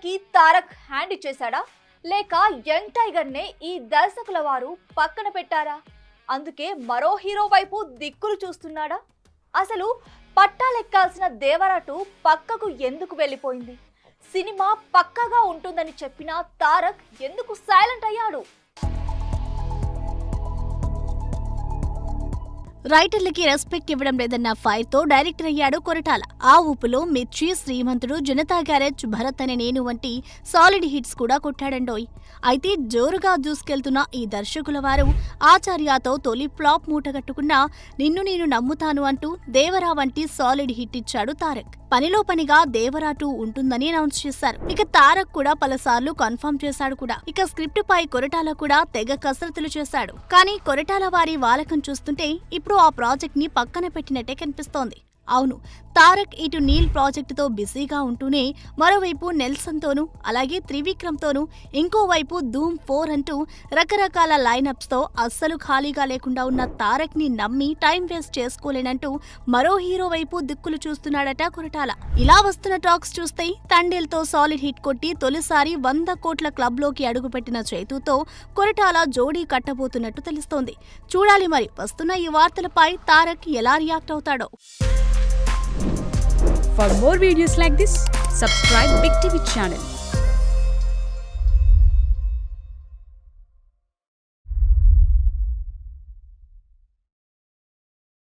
కి తారక్ హ్యాండ్ ఇచ్చేశాడా లేక young tiger నే ఈ దర్శకుల వారు పక్కన పెట్టారా? అందుకే మరో హీరో వైపు దిక్కులు చూస్తున్నాడా? అసలు పట్టాలెక్కాల్సిన దేవరాటు పక్కకు ఎందుకు వెళ్ళిపోయింది? సినిమా పక్కగా ఉంటుందని చెప్పిన తారక్ ఎందుకు సైలెంట్ అయ్యాడు? రైటర్లకి రెస్పెక్ట్ ఇవ్వడం లేదన్న ఫైర్ తో డైరెక్టర్ అయ్యాడు కొరటాల. ఆ ఊపులో మిర్చి, శ్రీమంతుడు, జనతా గ్యారేజ్, భరత్ అనే నేను వంటి సాలిడ్ హిట్స్ కూడా కొట్టాడండోయ్. అయితే జోరుగా దూసుకెళ్తున్న ఈ దర్శకుల వారు ఆచార్యతో తొలి ఫ్లాప్ మూటగట్టుకున్న నిన్ను నేను నమ్ముతాను అంటూ దేవరా వంటి సాలిడ్ హిట్ ఇచ్చాడు తారక్. పనిలో పనిగా దేవరా 2 ఉంటుందని అనౌన్స్ చేశారు. ఇక తారక్ కూడా పలుసార్లు కన్ఫర్మ్ చేశాడు కూడా. ఇక స్క్రిప్ట్ పై కొరటాల కూడా తెగ కసరత్తులు చేశాడు. కానీ కొరటాల వారి వాలకం చూస్తుంటే ఇప్పుడు ఆ ప్రాజెక్ట్ ని పక్కన పెట్టినట్టే కనిపిస్తోంది. అవును, తారక్ ఇటు నీల్ ప్రాజెక్టుతో బిజీగా ఉంటూనే మరోవైపు నెల్సన్ తోనూ అలాగే త్రివిక్రమ్ తోనూ ఇంకోవైపు ధూమ్ 4 అంటూ రకరకాల లైనప్స్ తో అస్సలు ఖాళీగా లేకుండా ఉన్న తారక్ ని నమ్మి టైం వేస్ట్ చేసుకోలేనంటూ మరో హీరో వైపు దిక్కులు చూస్తున్నాడట కొరటాల. ఇలా వస్తున్న టాక్స్ చూస్తే తండేల్తో సాలిడ్ హిట్ కొట్టి తొలిసారి 100 కోట్ల క్లబ్ లోకి అడుగుపెట్టిన చైతూతో కొరటాల జోడీ కట్టబోతున్నట్టు తెలుస్తోంది. చూడాలి మరి వస్తున్న ఈ వార్తలపై తారక్ ఎలా రియాక్ట్ అవుతాడో. For more videos like this, subscribe Big TV channel.